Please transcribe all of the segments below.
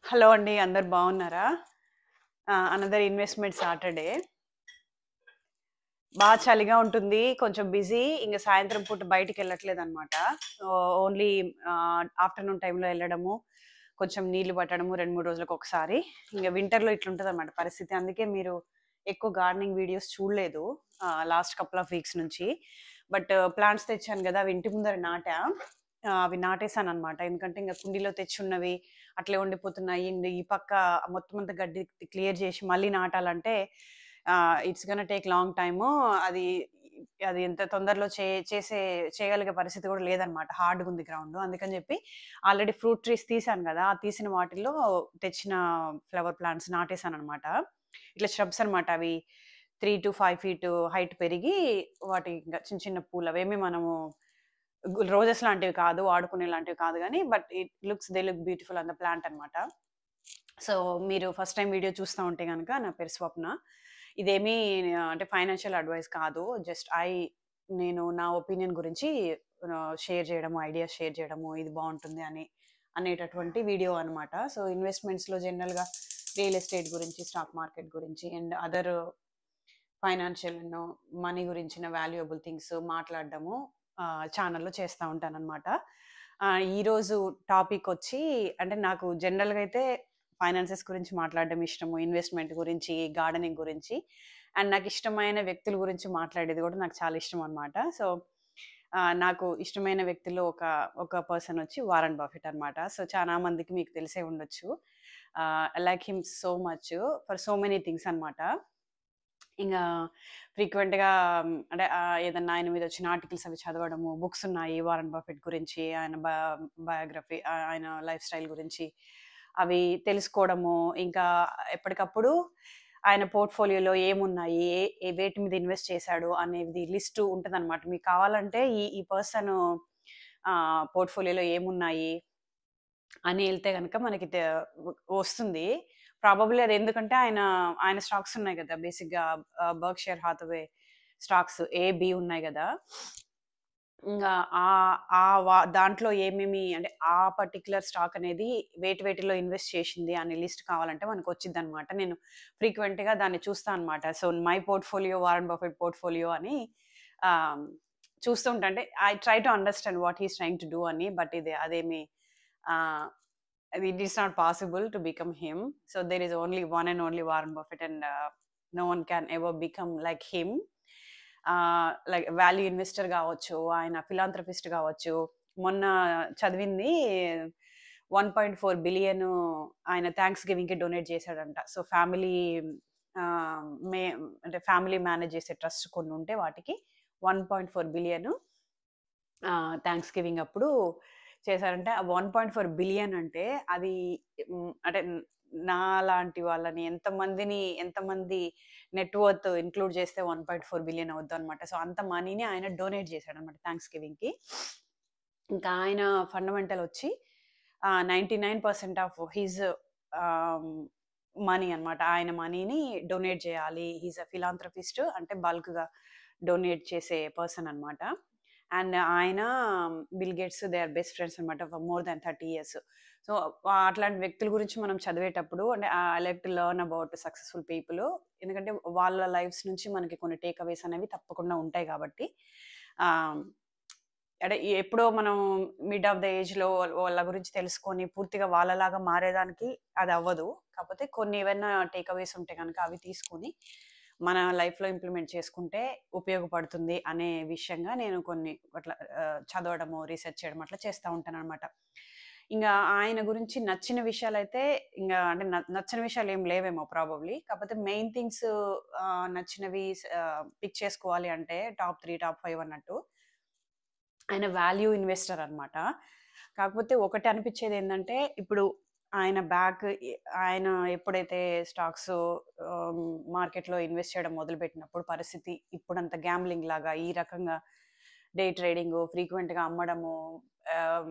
Hello అండి. అందరూ బాగున్నారా? Another investment Saturday. చలిగా ఉంటుంది. కొంచెం బిజీ. ఇంగ సాయంత్రం పూట బయటికెళ్ళట్లేదనమాట. సో, ఓన్లీ ఆఫ్టర్‌నూన్ టైమ్‌లో ఎళ్ళడము, కొంచెం నీళ్లు పట్టడము 2, 3 రోజులకొకసారి. ఇంగ వింటర్‌లో ఇట్లుంటదనమాట పరిస్థితి. అందుకే మీరు ఎక్కువ గార్డెనింగ్ వీడియోస్ చూడలేదు లాస్ట్ కపుల్ ఆఫ్ వీక్స్ నుంచి. బట్ ప్లాంట్స్ తెచ్చాను గదా! అవి ఇంటి ముందర నాటా. అవి నాటేసాననమాట. ఎందుకంటే ఇంగ కుండీలో తెచ్చున్నవి అట్లే ఉండిపోతున్నాయి. ఇంగ ఈ పక్క మొత్తం అంతా గడ్డి క్లియర్ చేసి మళ్ళీ నాటాలంటే it's gonna take long time. అది అది ఎంత తొందరలో చేయగలిగే పరిస్థితి కూడా లేదనమాట. హార్డ్‌గుంది గ్రౌండు. అందుకని జెప్పి ఆల్రెడీ ఫ్రూట్ ట్రీస్ తీశాను గదా! ఆ తీసిన వాటిల్లో తెచ్చిన ఫ్లవర్ ప్లాంట్స్ నాటేసాననమాట. ఇట్లా ష్రబ్స్ అనమాట అవి. 3-5 ఫీట్ హైట్ పెరిగి వాటి ఇంకా చిన్న చిన్న పూలు అవేమి మనము రోజెస్ లాంటివి కాదు. వాడుకునే లాంటివి కాదు గానీ, but they look beautiful on the plant అనమాట. సో, మీరు ఫస్ట్ టైమ్ వీడియో చూస్తా ఉంటే గనక నా పేరు స్వప్న. ఇదేమీ అంటే ఫైనాన్షియల్ అడ్వైస్ కాదు. నేను నా ఒపీనియన్ గురించి షేర్ చేయడము, ఐడియాస్ షేర్ చేయడము, ఇది బావుంటుంది అనేటటువంటి వీడియో అనమాట. సో, ఇన్వెస్ట్‌మెంట్స్‌లో జనరల్‌గా రియల్ ఎస్టేట్ గురించి, స్టాక్ మార్కెట్ గురించి అండ్ అదర్ ఫైనాన్షియల్ మనీ గురించిన వాల్యుయబుల్ థింగ్స్ మాట్లాడడము ఛానెల్‌లో చేస్తా ఉంటాననమాట. ఈరోజు టాపికొచ్చి అంటే నాకు జనరల్‌గా అయితే ఫైనాన్సెస్ గురించి మాట్లాడడం ఇష్టము. ఇన్వెస్ట్‌మెంట్ గురించి, గార్డెనింగ్ గురించి అండ్ నాకిష్టమైన వ్యక్తుల గురించి మాట్లాడేది గూడా నాకు చాలా ఇష్టమనమాట. సో, నాకు ఇష్టమైన వ్యక్తుల్లో ఒక పర్సనొచ్చి 'వారన్ బఫెట్' అనమాట. సో, చానా మందికి మీకు తెలిసే ఉండొచ్చు. I like him so much for so many things అనమాట. ఇంగా ఫ్రీక్వెంట్‌గా అంటే ఏదన్నా ఆయన మీద వచ్చిన ఆర్టికల్స్ అవి చదవడము, బుక్స్ ఉన్నాయి 'వారన్ బఫెట్' గురించి, ఆయన బయోగ్రఫీ ఆయన లైఫ్ స్టైల్ గురించి అవి తెలుసుకోవడము. ఇంకా ఎప్పటికప్పుడు ఆయన పోర్ట్‌ఫోలియోలో ఏమున్నాయి, వేటి మీద ఇన్వెస్ట్ చేశాడు అనేది లిస్టు ఉంటదనమాట. మీకు కావాలంటే ఈ ఈ పర్సను పోర్ట్‌ఫోలియోలో ఏమున్నాయి అని ఎళ్తే గనక మనకి వస్తుంది. ప్రాబబ్లీ అదెందుకంటే ఆయన స్టాక్స్ ఉన్నాయి గదా! బేసిక్‌గా బర్క్షైర్ హాథవే స్టాక్స్ ఏ, బి ఉన్నాయి గదా! ఇంగా దాంట్లో ఏమేమి అంటే ఆ పర్టిక్యులర్ స్టాక్ అనేది వేటిలో ఇన్వెస్ట్ చేషింది అనే లిస్ట్ కావాలంటే మనకొచ్చిద్దనమాట. నేను ఫ్రీక్వెంట్‌గా దాన్ని చూస్తా అనమాట. So, my portfolio, Warren Buffett portfolio అని ఆహ్, చూస్తూ ఉంటా. అంటే I try to understand what he is trying to do అని. బట్ అదేమి ఆహ్ it is not possible to become him. So there is only one and only Warren Buffett, and no one can ever become like him. Like value investor గావచ్చు, ఆయన philanthropist గావచ్చు. మొన్న చదివింది 1.4 billion ఆయన thanks గివింగ్‌కి donate చేశాడంట. So, ఆహ్, మే అంటే family manage చేసే ట్రస్ట్ కొన్నుంటే వాటికి 1.4 బిలియన్ థాంక్స్ గివింగ్ అప్పుడు చేశారంటే, ఆ 1.4 బిలియన్ అంటే అది అంటే నాలాంటి వాళ్ళని ఎంతమంది నెట్ వర్త్ ఇంక్లూడ్ చేస్తే 1.4 బిలియన్ అవుద్దనమాట. సో, అంత మనీని ఆయన డొనేట్ చేశాడనమాట థాంక్స్ గివింగ్‌కి. ఇంకా ఆయన ఫండమెంటల్ వచ్చి 99% ఆఫ్ హిస్ ఆహ్, మనీ అన్నమాట. ఆయన మనీని డొనేట్ చేయాలి. హి ఈస్ ఎ ఫిలాంథ్రపిస్ట్ అంటే బల్క్‌గా డొనేట్ చేసే పర్సన్ అన్నమాట. అండ్ ఆయన Bill Gates they are best friends అన్నమాట for more than 30 years. So, అట్లాంటి వ్యక్తుల గురించి మనం చదివేటప్పుడు అంటే I like to learn about successful people. ఎందుకంటే వాళ్ళ లైఫ్స్ నుంచి మనకి కొన్ని టేక్ అవేస్ అనేవి తప్పకుండా ఉంటాయి కాబట్టి ఆహ్ అంటే ఎప్పుడో మనం మిడ్ ఆఫ్ ద ఏజ్‌లో వాళ్ళ గురించి తెలుసుకొని పూర్తిగా వాళ్ళలాగా మారేదానికి అది అవ్వదు. కాకపోతే కొన్ని ఏవన్నా టేక్ అవేస్ ఉంటే గనక అవి తీసుకొని మన లైఫ్‌లో ఇంప్లిమెంట్ చేసుకుంటే ఉపయోగపడుతుంది అనే విషయంగా నేను కొన్ని అట్లా చదవడము, రీసెర్చ్ చేయడం అట్లా చేస్తా ఉంటాననమాట. ఇంగా ఆయన గురించి నచ్చిన విషయాలైతే అంటే నచ్చని విషయాలు ఏమి లేవేమో ప్రాబబ్లీ. కాకపోతే మెయిన్ థింగ్స్ నచ్చినవి పిక్ చేసుకోవాలి అంటే టాప్ 3, టాప్ 5 అన్నట్టు. ఆయన వాల్యూ ఇన్వెస్టర్ అన్నమాట. కాకపోతే ఒకటి అనిపిచ్చేదేందంటే, ఇప్పుడు ఆయన బ్యాక్ ఎ ఆయన ఎప్పుడైతే స్టాక్స్ ఆహ్, మార్కెట్‌లో ఇన్వెస్ట్ చేయడం మొదలుపెట్టినప్పుడు పరిస్థితి ఇప్పుడంత గ్యాంబ్లింగ్ లాగా ఈ రకంగా డే ట్రేడింగు, ఫ్రీక్వెంట్‌గా అమ్మడము ఆహ్,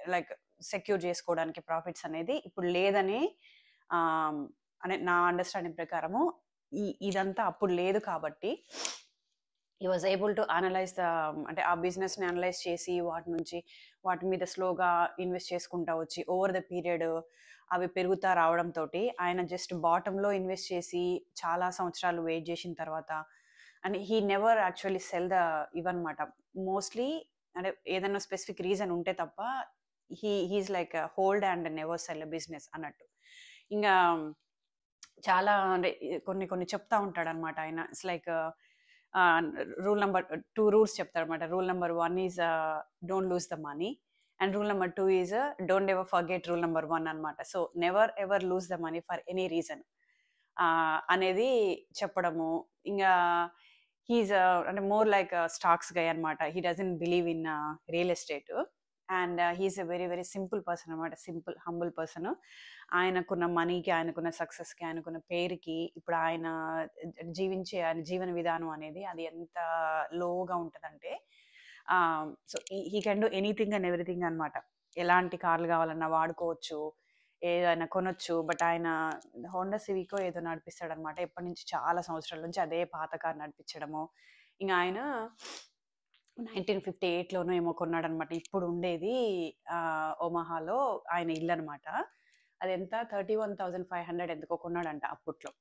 లైక్ సెక్యూర్ జేసుకోవడానికి ప్రాఫిట్స్ అనేది ఇప్పుడు లేదని ఆహ్, అంటే నా అండర్‌స్టాండింగ్ ప్రకారము ఇదంతా అప్పుడు లేదు కాబట్టి హి వాజ్ ఏబుల్ టు అనలైజ్ అంటే ఆ బిజినెస్ని అనలైజ్ చేసి వాటి నుంచి వాటి మీద స్లోగా ఇన్వెస్ట్ చేసుకుంటా వచ్చి ఓవర్ ద పీరియడ్ అవి పెరుగుతా రావడంతో ఆయన జస్ట్ బాటంలో ఇన్వెస్ట్ చేసి చాలా సంవత్సరాలు వెయిట్ చేసిన తర్వాత and he never actually sell the ఇవన్నమాట. మోస్ట్లీ అంటే ఏదైనా స్పెసిఫిక్ రీజన్ ఉంటే తప్ప he's like hold and never sell business అన్నట్టు. ఇంకా చాలా అంటే కొన్ని కొన్ని చెప్తా ఉంటాడనమాట ఆయన. It's like rule number 2 rules చెప్తాడనమాట. Rule number 1 is don't lose the money and rule number 2 is don't ever forget rule number 1 అనమాట. So never ever lose the money for any reason అనేది చెప్పడము. ఇంకా హీఈస్ అంటే more like stocks guy అనమాట. He doesn't believe in real estate and he's a very very simple person అనమాట. Simple humble person. ఆయనకున్న మనీకి, ఆయనకున్న సక్సెస్కి, ఆయనకున్న పేరుకి ఇప్పుడు ఆయన జీవించే ఆయన జీవన విధానం అనేది అది ఎంత లోగా ఉంటుందంటే so he can do anything and everything అనమాట. ఎలాంటి కార్లు కావాలన్నా వాడుకోవచ్చు, ఏదైనా కొనొచ్చు. బట్ ఆయన హోండా సివికో ఏదో నడిపిస్తాడనమాట. ఎప్పటి నుంచి చాలా సంవత్సరాల నుంచి అదే పాత కార్ నడిపించడము. ఇంకా ఆయన 1958లోనో ఏమో కొన్నాడనమాట. ఇప్పుడు ఉండేది ఒమాహాలో ఆయన ఇల్లు అనమాట. అది ఎంత 31,500 ఎందుకో కొన్నాడంట అప్పట్లో.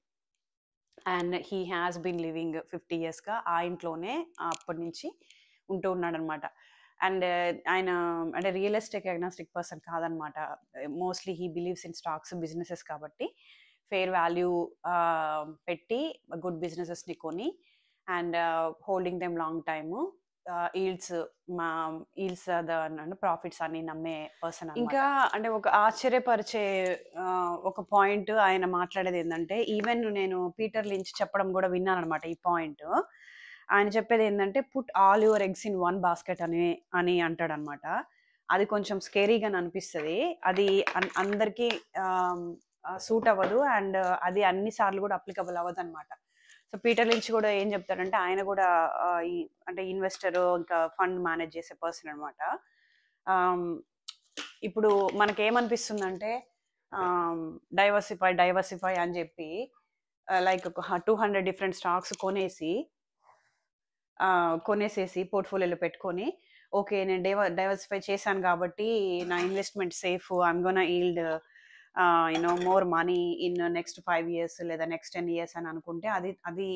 And he has been living 50 yearsగా ఆ ఇంట్లోనే అప్పటి నుంచి ఉంటూ ఉన్నాడనమాట. అండ్ ఆయన అంటే రియల్ ఎస్టేట్ అగ్నాస్టిక్ పర్సన్ కాదనమాట. Mostly he believes in stocks businesses కాబట్టి ఫెయిర్ వాల్యూ పెట్టి గుడ్ బిజినెసెస్ని కొని and holding them long time yields మా ఈల్డ్స్ ప్రాఫిట్స్ అన్ని నమ్మే పర్సన్. ఇంకా అంటే ఒక ఆశ్చర్యపరిచే ఒక పాయింట్ ఆయన మాట్లాడేది ఏంటంటే ఈవెన్ నేను పీటర్ లించ్ చెప్పడం కూడా విన్నాను అనమాట ఈ పాయింట్. ఆయన చెప్పేది ఏంటంటే put all your eggs in one basket అని అంటాడనమాట. అది కొంచెం స్కేరీగా అనిపిస్తుంది. అది అందరికీ సూట్ అవ్వదు అండ్ అది అన్ని సార్లు కూడా అప్లికబుల్ అవ్వదు అనమాట. సో పీటర్ లించ్ కూడా ఏం చెప్తాడంటే ఆయన కూడా అంటే ఇన్వెస్టర్ ఇంకా ఫండ్ మేనేజ్ చేసే పర్సన్ అనమాట. ఇప్పుడు మనకేమనిపిస్తుందంటే డైవర్సిఫై అని చెప్పి లైక్ ఒక 200 డిఫరెంట్ స్టాక్స్ కొనేసేసి పోర్ట్ఫోలియోలో పెట్టుకొని ఓకే నేను డైవర్సిఫై చేశాను కాబట్టి నా investment safe, I'm gonna yield more money in next 5 years లేదా నెక్స్ట్ 10 years అని అనుకుంటే అది అది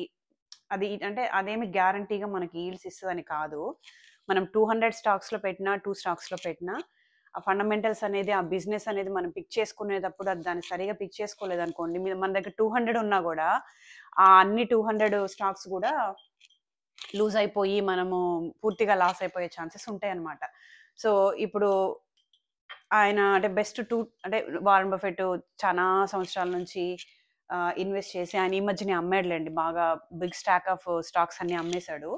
అది అంటే అదేమి గ్యారంటీగా మనకి ఈల్డ్స్ ఇస్తుందని కాదు. మనం 200 స్టాక్స్లో పెట్టినా 2 స్టాక్స్లో పెట్టినా ఆ ఫండమెంటల్స్ అనేది ఆ బిజినెస్ అనేది మనం పిక్ చేసుకునేటప్పుడు అది దాన్ని సరిగా పిక్ చేసుకోలేదు అనుకోండి, మన దగ్గర 200 ఉన్నా కూడా ఆ అన్ని 200 స్టాక్స్ కూడా లూజ్ అయిపోయి మనము పూర్తిగా లాస్ అయిపోయే ఛాన్సెస్ ఉంటాయి అన్నమాట. సో ఇప్పుడు ఆయన అంటే బెస్ట్ అంటే వారన్ బఫెట్ చాలా సంవత్సరాల నుంచి ఇన్వెస్ట్ చేసి ఆయన ఈ మధ్యనే అమ్మేడులేండి, బాగా బిగ్ స్టాక్ ఆఫ్ స్టాక్స్ అన్ని అమ్మేశాడు.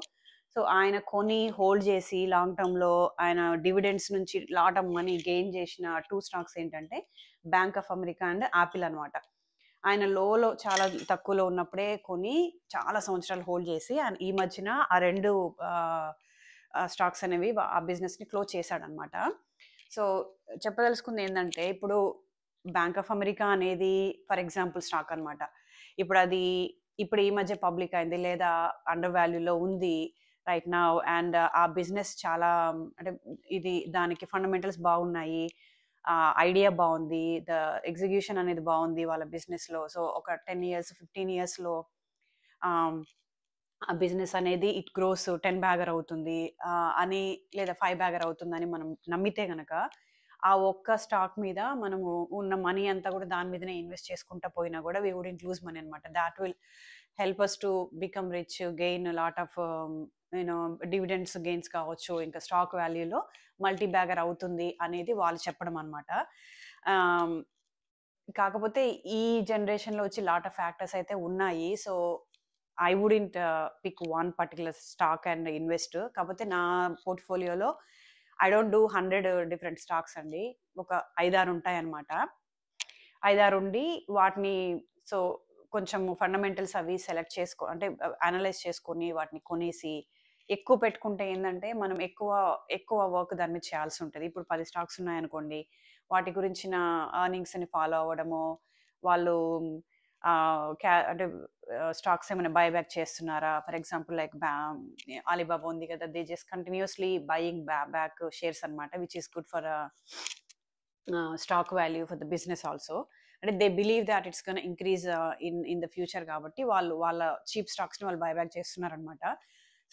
సో ఆయన కొని హోల్డ్ చేసి లాంగ్ టర్మ్లో ఆయన డివిడెండ్స్ నుంచి లాట్ ఆఫ్ మనీ గెయిన్ చేసిన 2 స్టాక్స్ ఏంటంటే bank of America and Apple అనమాట. ఆయన లోలో చాలా తక్కువలో ఉన్నప్పుడే కొని చాలా సంవత్సరాలు హోల్డ్ చేసి ఆయన ఈ మధ్యన ఆ 2 స్టాక్స్ అనేవి ఆ బిజినెస్ని క్లోజ్ చేశాడనమాట. సో చెప్పదలుచుకుంది ఏంటంటే ఇప్పుడు బ్యాంక్ ఆఫ్ అమెరికా అనేది ఫర్ ఎగ్జాంపుల్ స్టాక్ అనమాట. ఇప్పుడు ఈ మధ్య పబ్లిక్ అయింది లేదా అండర్ వాల్యూలో ఉంది రైట్ నౌ అండ్ ఆ బిజినెస్ చాలా అంటే దానికి ఫండమెంటల్స్ బాగున్నాయి, ఐడియా బాగుంది, ద ఎగ్జిక్యూషన్ అనేది బాగుంది వాళ్ళ బిజినెస్లో. సో ఒక 10 years 15 yearsలో ఆ బిజినెస్ అనేది ఇట్ గ్రోస్ 10 bagger అవుతుంది అని లేదా 5 bagger అవుతుందని మనం నమ్మితే గనక ఆ ఒక్క స్టాక్ మీద మనము ఉన్న మనీ అంతా కూడా దాని మీదనే ఇన్వెస్ట్ చేసుకుంటా పోయినా కూడా వీ వుడెంట్ లూజ్ మనీ అనమాట. That will help us to become rich, gain lot of dividends gains కావచ్చు, ఇంకా స్టాక్ వాల్యూలో మల్టీ బ్యాగర్ అవుతుంది అనేది వాళ్ళు చెప్పడం అనమాట. కాకపోతే ఈ జనరేషన్లో వచ్చి లాట్ ఆఫ్ ఫ్యాక్టర్స్ అయితే ఉన్నాయి. So I wouldn't pick one particular stock and invest. కాకపోతే నా పోర్ట్ఫోలియోలో I don't do 100 different stocks అండి. ఒక 5-6 ఉంటాయన్నమాట. 5-6 ఉండి వాటిని సో కొంచెం ఫండమెంటల్స్ అవి సెలెక్ట్ అంటే అనలైజ్ చేసుకొని వాటిని కొనేసి ఎక్కువ పెట్టుకుంటే ఏంటంటే మనం ఎక్కువ వర్క్ దాని మీద చేయాల్సి ఉంటుంది. ఇప్పుడు 10 స్టాక్స్ ఉన్నాయనుకోండి, వాటి గురించిన ఎర్నింగ్స్ని ఫాలో అవ్వడము, వాళ్ళు అంటే స్టాక్స్ ఏమైనా బైబ్యాక్ చేస్తున్నారా? ఫర్ ఎగ్జాంపుల్ లైక్ అలీబాబా ఉంది కదా, they just continuously buying back shares అనమాట, which is good for stock value for the business also. అంటే they believe that it's gonna increase in the future, కాబట్టి వాళ్ళ cheap స్టాక్స్ని వాళ్ళు buyback చేస్తున్నారనమాట.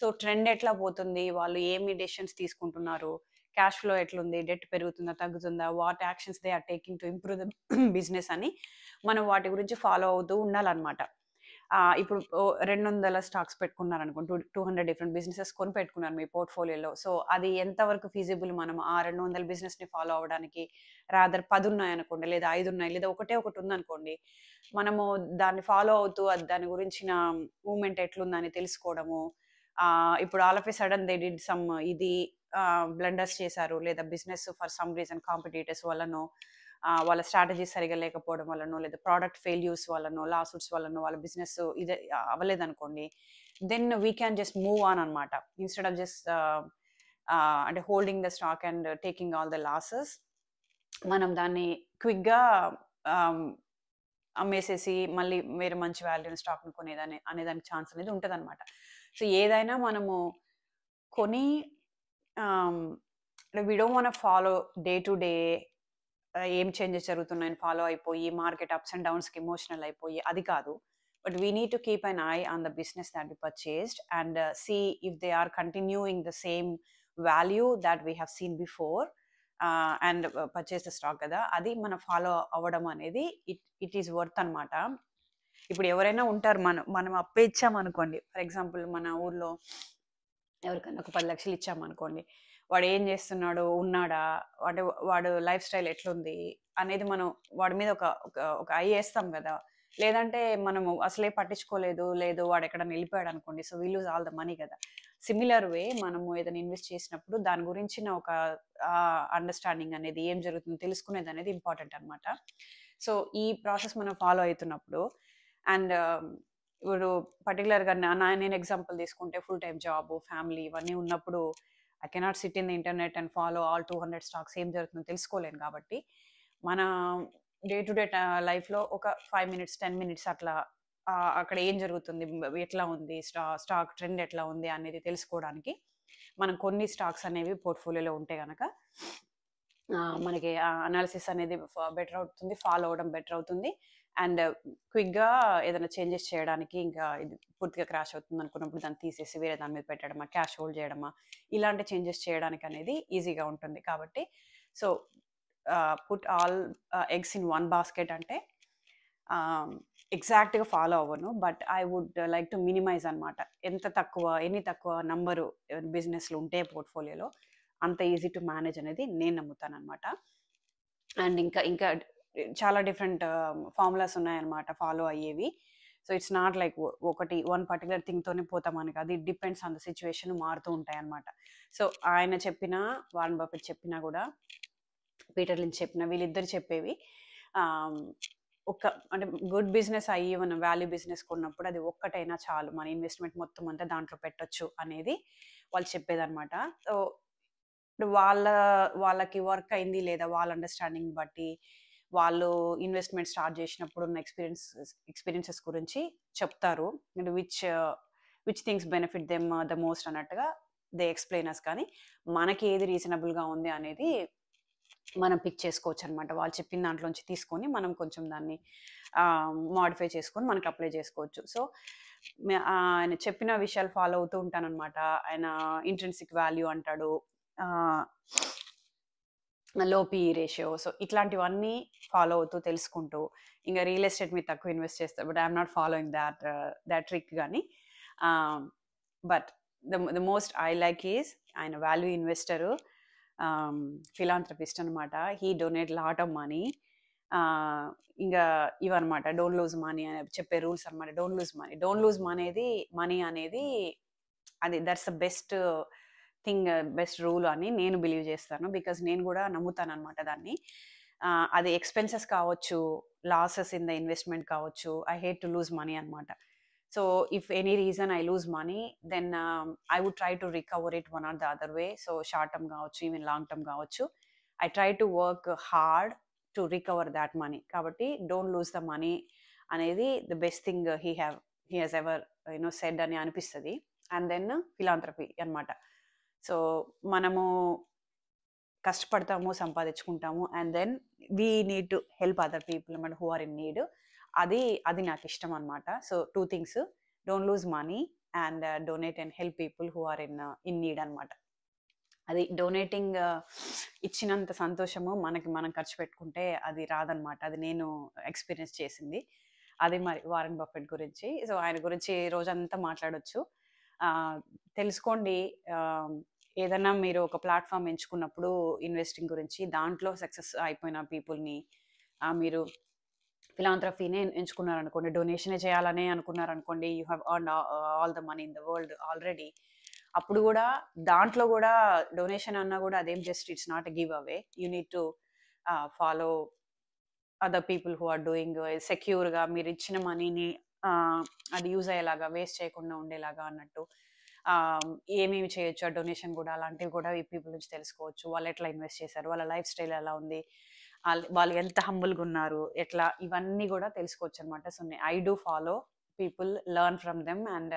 So trend ఎట్లా పోతుంది, వాళ్ళు ఏమి డెసిషన్స్ తీసుకుంటున్నారు, క్యాష్ ఫ్లో ఎట్లుంది, డెట్ పెరుగుతుందా తగ్గుతుందా, what actions they are taking to improve the business అని మనం వాటి గురించి ఫాలో అవుతూ ఉండాలన్నమాట. ఇప్పుడు 200 స్టాక్స్ పెట్టుకున్నారు అనుకో, 200 డిఫరెంట్ బిజినెసెస్ కొని పెట్టుకున్నారు మీ పోర్ట్ఫోలియోలో. సో అది ఎంతవరకు ఫీజిబుల్, మనం ఆ 200 బిజినెస్ని ఫాలో అవ్వడానికి. రాదర్ 10 ఉన్నాయనుకోండి, లేదా 5 ఉన్నాయి, లేదా ఒకటే ఒకటి ఉందనుకోండి, మనము దాన్ని ఫాలో అవుతూ దాని గురించిన మూమెంట్ ఎట్లుందని తెలుసుకోవడము. ఇప్పుడు all of a sudden they did some ఇది బ్లండర్స్ చేశారు, లేదా business for some reason competitors వల్లనో, వాళ్ళ స్ట్రాటజీ సరిగా లేకపోవడం వల్లనో, లేదా ప్రోడక్ట్ ఫెయిల్యూర్స్ వల్లనో, లాసూట్స్ వల్లనో వాళ్ళ బిజినెస్ ఇదే అవ్వలేదనుకోండి, then we can just move on అనమాట. ఇన్స్టెడ్ ఆఫ్ జస్ట్ అంటే holding the stock and taking all the losses, మనం దాన్ని క్విక్గా అమ్మేసేసి మళ్ళీ వేరే మంచి వాల్యూని స్టాక్ని కొనేదాన్ని అనేదానికి ఛాన్స్ అనేది ఉంటుంది అనమాట. సో ఏదైనా మనము కొని we don't want follow day to day ఏం చేంజెస్ జరుగుతున్నాయని ఫాలో అయిపోయి మార్కెట్ అప్స్ అండ్ డౌన్స్కి ఎమోషనల్ అయిపోయి అది కాదు. But we need to keep an eye on the business that we purchased and see if they are continuing the same value that we have seen before and purchase the stock కదా, అది మనం follow అవ్వడం అనేది it is worth అనమాట. ఇప్పుడు ఎవరైనా ఉంటారు, మనం అప్పే ఇచ్చామనుకోండి, ఫర్ ఎగ్జాంపుల్ మన ఊర్లో ఎవరికైనా ఒక 10 లక్షలు ఇచ్చామనుకోండి, వాడు ఏం చేస్తున్నాడు, ఉన్నాడా, అంటే వాడు లైఫ్ స్టైల్ ఎట్లుంది అనేది మనం వాడి మీద ఒక ఒక ఐ వేస్తాం కదా. లేదంటే మనము అసలే పట్టించుకోలేదు, లేదు వాడు ఎక్కడ వెళ్ళిపోయాడు అనుకోండి, so we lose all the money కదా. సిమిలర్ వే మనము ఏదైనా ఇన్వెస్ట్ చేసినప్పుడు దాని గురించిన ఒక అండర్స్టాండింగ్ అనేది, ఏం జరుగుతుందో తెలుసుకునేది అనేది ఇంపార్టెంట్ అనమాట. సో ఈ ప్రాసెస్ మనం ఫాలో అవుతున్నప్పుడు అండ్ ఇప్పుడు పర్టికులర్గా నేను ఎగ్జాంపుల్ తీసుకుంటే ఫుల్ టైం జాబ్, ఫ్యామిలీ ఇవన్నీ ఉన్నప్పుడు I cannot SIT in the internet and follow all 200 stocks, ఏం జరుగుతుందో తెలుసుకోలేను. కాబట్టి మన డే టు డే లైఫ్లో ఒక 5 మినిట్స్ 10 మినిట్స్ అట్లా అక్కడ ఏం జరుగుతుంది, ఎట్లా ఉంది స్టాక్ ట్రెండ్ ఎట్లా ఉంది అనేది తెలుసుకోవడానికి మనం కొన్ని స్టాక్స్ అనేవి పోర్ట్ఫోలియోలో ఉంటే కనుక మనకి అనాలిసిస్ అనేది బెటర్ అవుతుంది, ఫాలో అవ్వడం బెటర్ అవుతుంది. అండ్ క్విక్గా ఏదైనా చేంజెస్ చేయడానికి, ఇంకా ఇది పూర్తిగా క్రాష్ అవుతుంది అనుకున్నప్పుడు దాన్ని తీసేసి వేరే దాని మీద పెట్టడమా, క్యాష్ హోల్డ్ చేయడమా, ఇలాంటి చేంజెస్ చేయడానికి అనేది ఈజీగా ఉంటుంది. కాబట్టి so put all eggs in one basket అంటే ఎగ్జాక్ట్గా ఫాలో అవ్వను, but I would like to minimise అనమాట. ఎన్ని తక్కువ నంబరు బిజినెస్లు ఉంటే పోర్ట్ఫోలియోలో అంత ఈజీ టు మేనేజ్ అనేది నేను నమ్ముతాను అనమాట. అండ్ ఇంకా ఇంకా చాలా డిఫరెంట్ ఫార్ములాస్ ఉన్నాయన్నమాట ఫాలో అయ్యేవి. సో ఇట్స్ నాట్ లైక్ ఒకటి వన్ పర్టికులర్ థింగ్తోనే పోతాం మనకి, అది డిపెండ్స్ ఆన్ ద సిచ్యువేషన్, మారుతూ ఉంటాయి అన్నమాట. సో ఆయన చెప్పిన, వారన్ బఫెట్ చెప్పినా కూడా, పీటర్ లించ్ చెప్పిన, వీళ్ళిద్దరు చెప్పేవి ఒక అంటే గుడ్ బిజినెస్ అయ్యి మనం వాల్యూ బిజినెస్ కొన్నప్పుడు అది ఒక్కటైనా చాలు, మన ఇన్వెస్ట్మెంట్ మొత్తం అంతా దాంట్లో పెట్టొచ్చు అనేది వాళ్ళు చెప్పేదన్నమాట. సో ఇప్పుడు వాళ్ళకి వర్క్ అయింది లేదా వాళ్ళ అండర్స్టాండింగ్ బట్టి వాళ్ళు ఇన్వెస్ట్మెంట్ స్టార్ట్ చేసినప్పుడు ఉన్న ఎక్స్పీరియన్సెస్ గురించి చెప్తారు. And which things benefit them the most అన్నట్టుగా దే ఎక్స్ప్లెయిన్ అస్. కానీ మనకి ఏది రీజనబుల్గా ఉంది అనేది మనం పిక్ చేసుకోవచ్చు అనమాట. వాళ్ళు చెప్పిన దాంట్లోంచి తీసుకొని మనం కొంచెం దాన్ని మాడిఫై చేసుకొని మనకి అప్లై చేసుకోవచ్చు. సో ఆయన చెప్పిన విషయాలు ఫాలో అవుతూ ఉంటానన్నమాట. ఆయన ఇంట్రెన్సిక్ వాల్యూ అంటాడు, లో పీ రేషియో, సో ఇట్లాంటివన్నీ ఫాలో అవుతూ తెలుసుకుంటూ, ఇంకా రియల్ ఎస్టేట్ మీద తక్కువ ఇన్వెస్ట్ చేస్తారు, but I'm not following that trick. కానీ but the most I like is ఆయన వాల్యూ ఇన్వెస్టరు, ఫిలాంథ్రపిస్ట్ అనమాట. He donate lot of money. ఇంకా ఇవన్నమాట, డోంట్ లూజ్ మనీ అని చెప్పే రూల్స్ అనమాట. డోంట్ లూజ్ మనీ అనేది అది that's the best thing, best rule అని నేను బిలీవ్ చేస్తాను. బికాజ్ నేను కూడా నమ్ముతాను అనమాట దాన్ని. అది ఎక్స్పెన్సెస్ కావచ్చు, లాసెస్ ఇన్ ద ఇన్వెస్ట్మెంట్ కావచ్చు, I hate to lose money అనమాట. So if any reason I lose money, then I would try to recover it one or the other way. So short term కావచ్చు, even long term కావచ్చు, I try to work hard to recover that money. కాబట్టి don't lose the money అనేది the best thing he has ever said అని అనిపిస్తుంది. And then philanthropy అనమాట. So మనము కష్టపడతాము, సంపాదించుకుంటాము, and then we need to help other people అన్నమాట who are in need. అది నాకు ఇష్టం అనమాట. So 2 things, don't lose money and donate and help people who are in need అనమాట. అది డొనేటింగ్ ఇచ్చినంత సంతోషము మనకి మనం ఖర్చు పెట్టుకుంటే అది రాదనమాట. అది నేను ఎక్స్పీరియన్స్ చేసింది. అది మరి వారెన్ బఫెట్ గురించి. సో ఆయన గురించి రోజంతా మాట్లాడొచ్చు. తెలుసుకోండి. ఏదైనా మీరు ఒక ప్లాట్ఫామ్ ఎంచుకున్నప్పుడు ఇన్వెస్టింగ్ గురించి, దాంట్లో సక్సెస్ అయిపోయిన పీపుల్ని మీరు ఫిలాంథ్రఫీనే ఎంచుకున్నారనుకోండి, డొనేషనే చేయాలనే అనుకున్నారనుకోండి, you have earn all the money in the world already. అప్పుడు కూడా దాంట్లో కూడా డొనేషన్ అన్నా కూడా అదేం just it's not a give away. You need to follow other people who are doing సెక్యూర్గా మీరు ఇచ్చిన మనీని అది యూజ్ అయ్యేలాగా, వేస్ట్ చేయకుండా ఉండేలాగా అన్నట్టు. ఏమేమి చేయొచ్చు ఆ డొనేషన్ కూడా, అలాంటివి కూడా ఈ పీపుల్ నుంచి తెలుసుకోవచ్చు. వాళ్ళు ఎట్లా ఇన్వెస్ట్ చేశారు, వాళ్ళ లైఫ్ స్టైల్ ఎలా ఉంది, వాళ్ళు ఎంత హంబుల్గా ఉన్నారు, ఎట్లా, ఇవన్నీ కూడా తెలుసుకోవచ్చు అనమాట. So I do follow people, learn from them and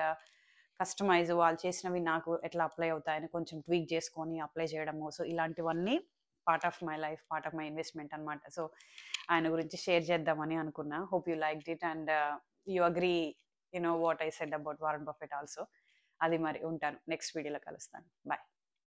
customise వాళ్ళు చేసినవి నాకు ఎట్లా అప్లై అవుతాయని కొంచెం ట్వీక్ చేసుకొని అప్లై చేయడము. సో ఇలాంటివన్నీ part of my life, part of my investment అనమాట. సో ఆయన గురించి షేర్ చేద్దామని అనుకున్నా. Hope you liked it and you agree what I said about Warren Buffett also. అది మరి ఉంటాను, నెక్స్ట్ వీడియోలో కలుస్తాను. బాయ్.